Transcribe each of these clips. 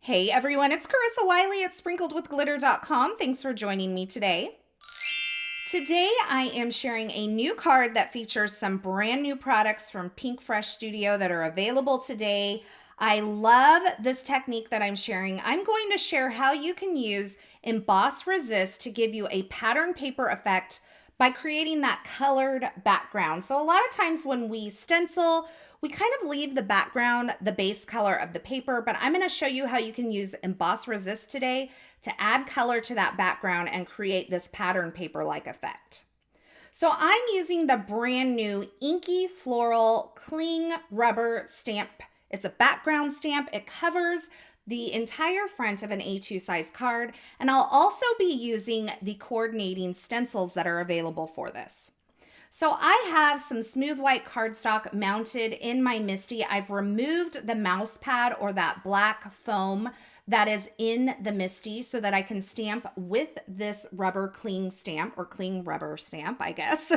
Hey everyone, it's Carissa Wiley at sprinkledwithglitter.com. Thanks for joining me today. Today I am sharing a new card that features some brand new products from Pinkfresh Studio that are available today. I love this technique that I'm sharing. I'm going to share how you can use Emboss Resist to give you a pattern paper effect by creating that colored background. So a lot of times when we stencil, we kind of leave the background, the base color of the paper, but I'm going to show you how you can use Emboss Resist today to add color to that background and create this pattern paper-like effect. So I'm using the brand new Inky Floral Cling Rubber Stamp. It's a background stamp. It covers the entire front of an A2 size card, and I'll also be using the coordinating stencils that are available for this. So I have some smooth white cardstock mounted in my Misty. I've removed the mouse pad or that black foam that is in the Misty so that I can stamp with this rubber cling stamp, or cling rubber stamp, I guess.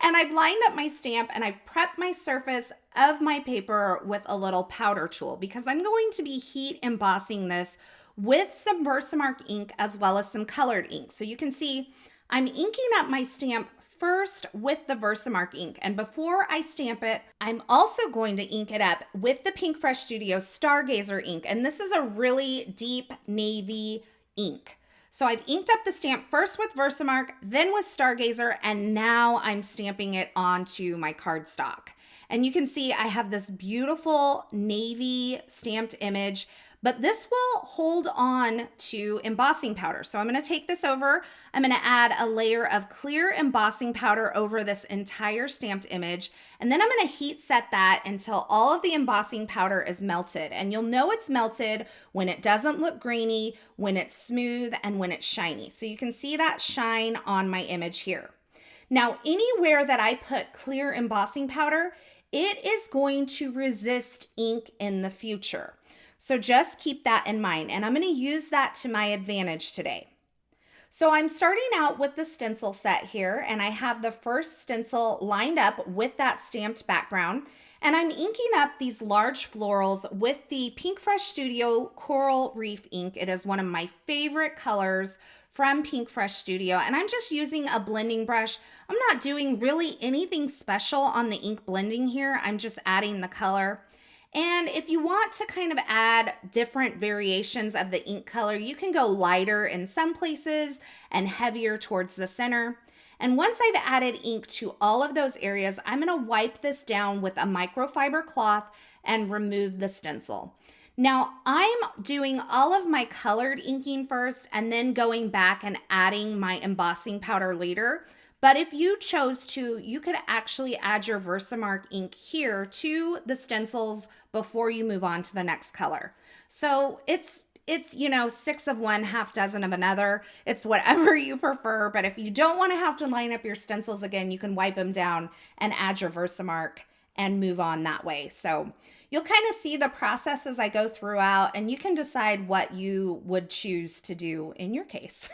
And I've lined up my stamp and I've prepped my surface of my paper with a little powder tool because I'm going to be heat embossing this with some Versamark ink as well as some colored ink. So you can see I'm inking up my stamp first with the Versamark ink, and before I stamp it, I'm also going to ink it up with the Pinkfresh Studio Stargazer ink, and this is a really deep navy ink. So I've inked up the stamp first with Versamark, then with Stargazer, and now I'm stamping it onto my cardstock. And you can see I have this beautiful navy stamped image, but this will hold on to embossing powder. So I'm going to take this over. I'm going to add a layer of clear embossing powder over this entire stamped image. And then I'm going to heat set that until all of the embossing powder is melted. And you'll know it's melted when it doesn't look grainy, when it's smooth, and when it's shiny. So you can see that shine on my image here. Now, anywhere that I put clear embossing powder, it is going to resist ink in the future. So just keep that in mind, and I'm going to use that to my advantage today. So I'm starting out with the stencil set here, and I have the first stencil lined up with that stamped background, and I'm inking up these large florals with the Pinkfresh Studio Coral Reef ink. It is one of my favorite colors from Pinkfresh Studio, and I'm just using a blending brush. I'm not doing really anything special on the ink blending here. I'm just adding the color. And if you want to kind of add different variations of the ink color, you can go lighter in some places and heavier towards the center. And once I've added ink to all of those areas, I'm going to wipe this down with a microfiber cloth and remove the stencil. Now, I'm doing all of my colored inking first and then going back and adding my embossing powder later. But if you chose to, you could actually add your Versamark ink here to the stencils before you move on to the next color. So it's 6 of one, half dozen of another. It's whatever you prefer. But if you don't want to have to line up your stencils again, you can wipe them down and add your Versamark and move on that way. So you'll kind of see the process as I go throughout, and you can decide what you would choose to do in your case.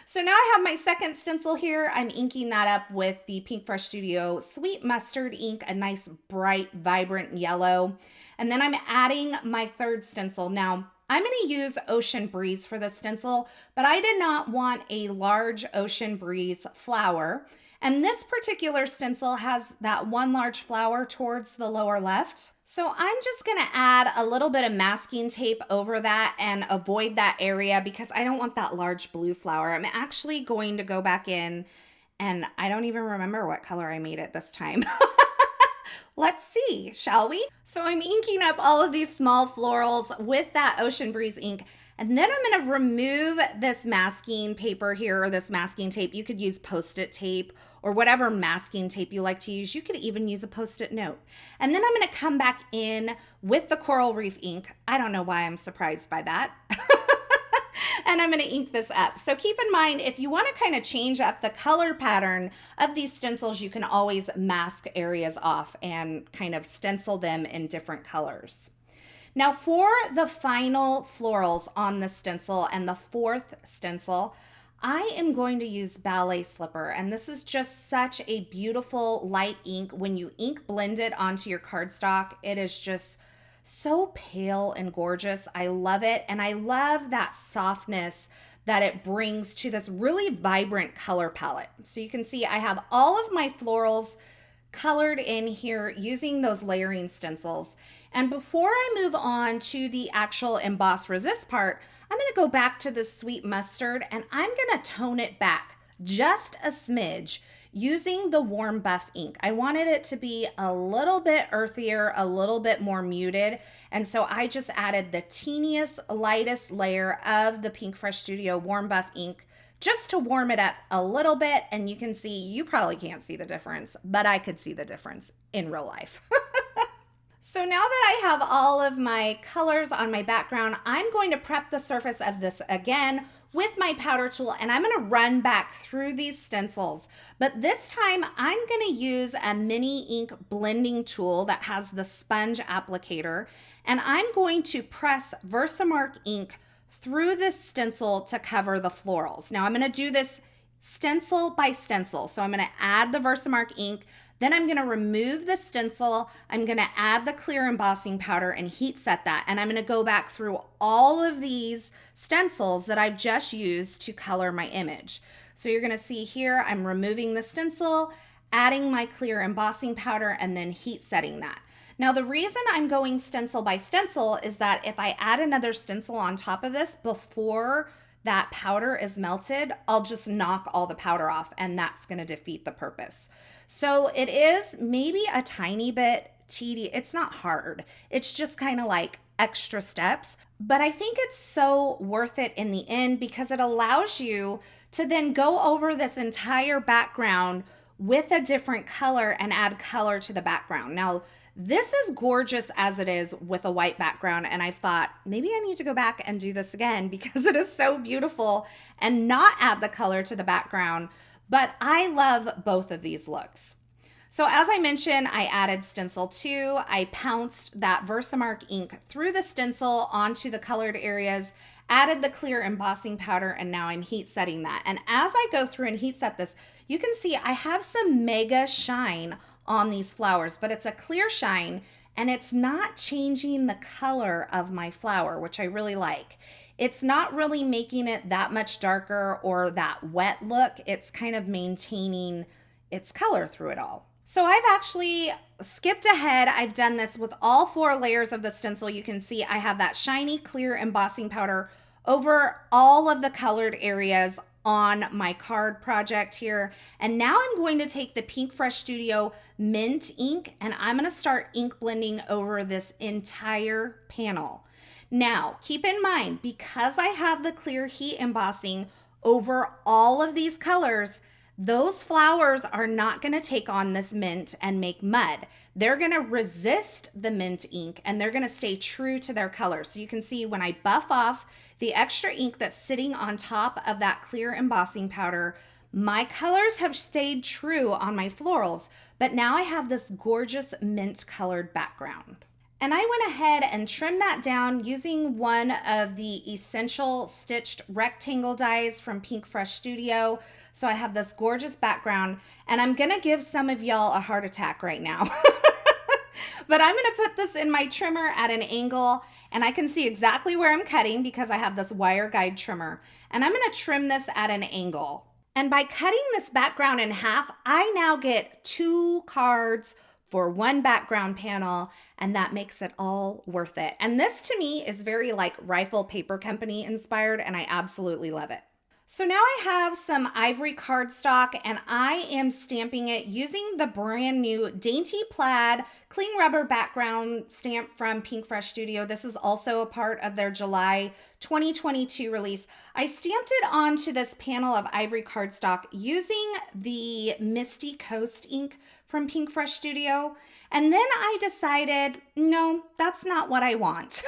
So now I have my second stencil here. I'm inking that up with the Pinkfresh Studio Sweet Mustard ink, a nice bright, vibrant yellow. And then I'm adding my third stencil. Now, I'm going to use Ocean Breeze for this stencil, but I did not want a large Ocean Breeze flower. And this particular stencil has that one large flower towards the lower left. So I'm just going to add a little bit of masking tape over that and avoid that area because I don't want that large blue flower. I'm actually going to go back in, and I don't even remember what color I made it this time. Let's see, shall we? So I'm inking up all of these small florals with that Ocean Breeze ink. And then I'm going to remove this masking paper here, or this masking tape. You could use Post-it tape or whatever masking tape you like to use. You could even use a Post-it note. And then I'm going to come back in with the Coral Reef ink. I don't know why I'm surprised by that. And I'm going to ink this up. So keep in mind, if you want to kind of change up the color pattern of these stencils, you can always mask areas off and kind of stencil them in different colors. Now for the final florals on the stencil and the fourth stencil, I am going to use Ballet Slipper, and this is just such a beautiful light ink. When you ink blend it onto your cardstock, it is just So pale and gorgeous. I love it. And I love that softness that it brings to this really vibrant color palette. So you can see I have all of my florals colored in here using those layering stencils. And before I move on to the actual emboss resist part, I'm going to go back to the sweet mustard and I'm going to tone it back just a smidge using the warm buff ink. I wanted it to be a little bit earthier, a little bit more muted. And so I just added the teeniest, lightest layer of the Pinkfresh Studio warm buff ink just to warm it up a little bit. And you can see, you probably can't see the difference, but I could see the difference in real life. So now that I have all of my colors on my background, I'm going to prep the surface of this again with my powder tool, and I'm going to run back through these stencils. But this time I'm going to use a mini ink blending tool that has the sponge applicator, and I'm going to press Versamark ink through this stencil to cover the florals. Now I'm going to do this stencil by stencil. So I'm going to add the Versamark ink. Then I'm going to remove the stencil. I'm going to add the clear embossing powder and heat set that. And I'm going to go back through all of these stencils that I've just used to color my image. So you're going to see here, I'm removing the stencil, adding my clear embossing powder, and then heat setting that. Now, the reason I'm going stencil by stencil is that if I add another stencil on top of this before that powder is melted, I'll just knock all the powder off, and that's going to defeat the purpose. So it is maybe a tiny bit tedious. It's not hard. It's just kind of like extra steps, but I think it's so worth it in the end because it allows you to then go over this entire background with a different color and add color to the background. Now, this is gorgeous as it is with a white background, and I thought maybe I need to go back and do this again because it is so beautiful and not add the color to the background. But I love both of these looks. So as I mentioned, I added stencil 2. I pounced that Versamark ink through the stencil onto the colored areas, added the clear embossing powder, and now I'm heat setting that. And as I go through and heat set this, you can see I have some mega shine on these flowers, but it's a clear shine and it's not changing the color of my flower, which I really like. It's not really making it that much darker or that wet look. It's kind of maintaining its color through it all. So I've actually skipped ahead. I've done this with all 4 layers of the stencil. You can see I have that shiny clear embossing powder over all of the colored areas on my card project here. And now I'm going to take the Pinkfresh Studio Mint ink and I'm going to start ink blending over this entire panel. Now, keep in mind, because I have the clear heat embossing over all of these colors, those flowers are not going to take on this mint and make mud. They're going to resist the mint ink and they're going to stay true to their color. So you can see when I buff off the extra ink that's sitting on top of that clear embossing powder, my colors have stayed true on my florals, but now I have this gorgeous mint colored background. And I went ahead and trimmed that down using one of the Essential Stitched Rectangle dies from Pinkfresh Studio. So I have this gorgeous background, and I'm gonna give some of y'all a heart attack right now. But I'm gonna put this in my trimmer at an angle, and I can see exactly where I'm cutting because I have this wire guide trimmer. And I'm gonna trim this at an angle. And by cutting this background in half, I now get 2 cards for 1 background panel, and that makes it all worth it. And this to me is very like Rifle Paper Company inspired, and I absolutely love it. So now I have some ivory cardstock and I am stamping it using the brand new Dainty Plaid clean rubber background stamp from Pinkfresh Studio. This is also a part of their July 2022 release. I stamped it onto this panel of ivory cardstock using the Misty Coast ink from Pinkfresh Studio. And then I decided, no, that's not what I want.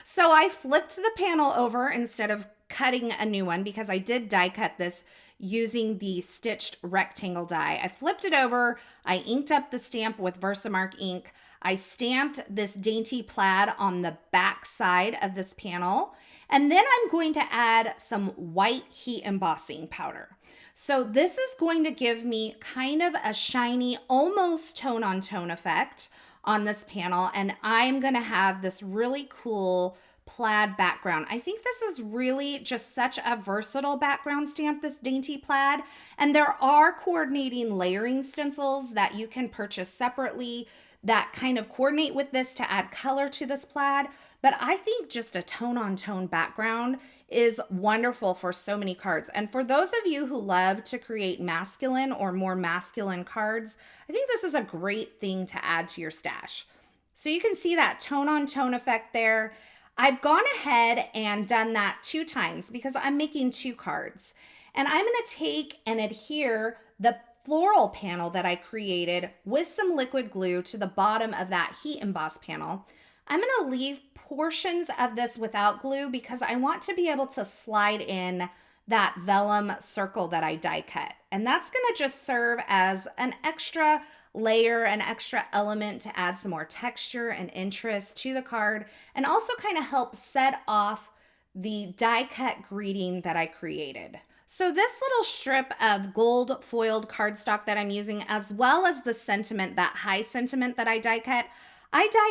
So I flipped the panel over instead of cutting a new one because I did die cut this using the stitched rectangle die. I flipped it over, I inked up the stamp with Versamark ink. I stamped this Dainty Plaid on the back side of this panel. And then I'm going to add some white heat embossing powder. So this is going to give me kind of a shiny, almost tone on tone effect on this panel, and I'm gonna have this really cool plaid background. I think this is really just such a versatile background stamp, this Dainty Plaid. And there are coordinating layering stencils that you can purchase separately that kind of coordinate with this to add color to this plaid. But I think just a tone-on-tone background is wonderful for so many cards. And for those of you who love to create masculine or more masculine cards, I think this is a great thing to add to your stash. So you can see that tone-on-tone effect there. I've gone ahead and done that 2 times because I'm making 2 cards. And I'm going to take and adhere the floral panel that I created with some liquid glue to the bottom of that heat emboss panel. I'm going to leave portions of this without glue because I want to be able to slide in that vellum circle that I die cut. And that's going to just serve as an extra layer, an extra element to add some more texture and interest to the card, and also kind of help set off the die cut greeting that I created. So this little strip of gold foiled cardstock that I'm using, as well as the sentiment, that high sentiment that I die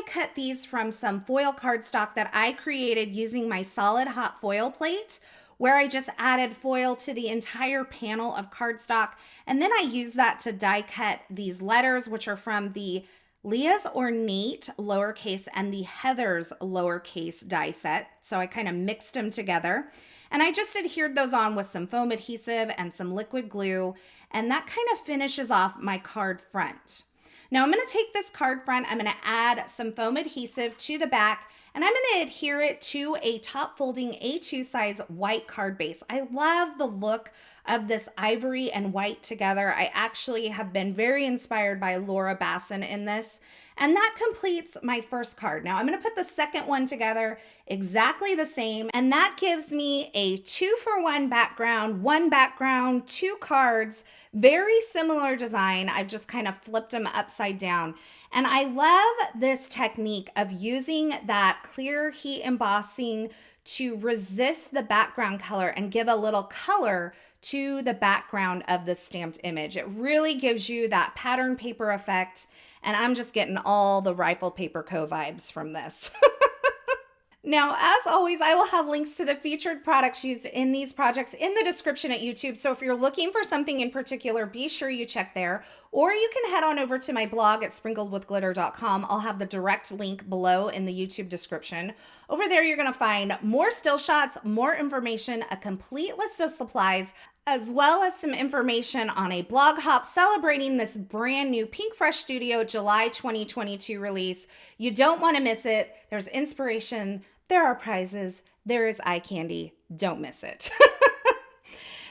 cut these from some foil cardstock that I created using my solid hot foil plate, where I just added foil to the entire panel of cardstock. And then I use that to die cut these letters, which are from the Leah's Ornate lowercase and the Heather's lowercase die set. So I kind of mixed them together. And I just adhered those on with some foam adhesive and some liquid glue. And that kind of finishes off my card front. Now I'm going to take this card front, I'm going to add some foam adhesive to the back, and I'm going to adhere it to a top folding A2 size white card base. I love the look of this ivory and white together. I actually have been very inspired by Laura Basson in this. And that completes my first card. Now I'm going to put the second one together exactly the same. And that gives me a 2-for-1 background, 2 cards, very similar design. I've just kind of flipped them upside down. And I love this technique of using that clear heat embossing to resist the background color and give a little color to the background of the stamped image. It really gives you that pattern paper effect. And I'm just getting all the Rifle Paper Co. vibes from this. Now, as always, I will have links to the featured products used in these projects in the description at YouTube. So if you're looking for something in particular, be sure you check there. Or you can head on over to my blog at sprinkledwithglitter.com. I'll have the direct link below in the YouTube description. Over there, you're going to find more still shots, more information, a complete list of supplies, as well as some information on a blog hop celebrating this brand new Pinkfresh Studio July 2022 release. You don't want to miss it. There's inspiration, there are prizes, there is eye candy. Don't miss it.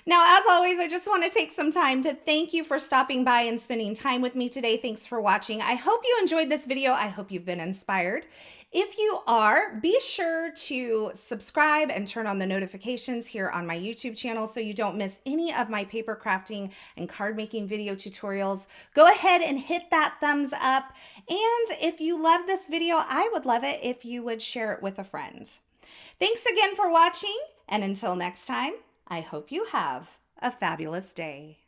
Now, as always, I just want to take some time to thank you for stopping by and spending time with me today. Thanks for watching. I hope you enjoyed this video. I hope you've been inspired. If you are, be sure to subscribe and turn on the notifications here on my YouTube channel so you don't miss any of my paper crafting and card making video tutorials. Go ahead and hit that thumbs up. And if you love this video, I would love it if you would share it with a friend. Thanks again for watching, and until next time, I hope you have a fabulous day.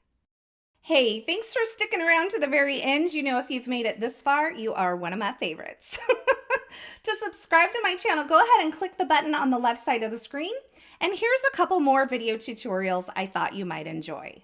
Hey, thanks for sticking around to the very end. You know, if you've made it this far, you are one of my favorites. To subscribe to my channel, go ahead and click the button on the left side of the screen. And here's a couple more video tutorials I thought you might enjoy.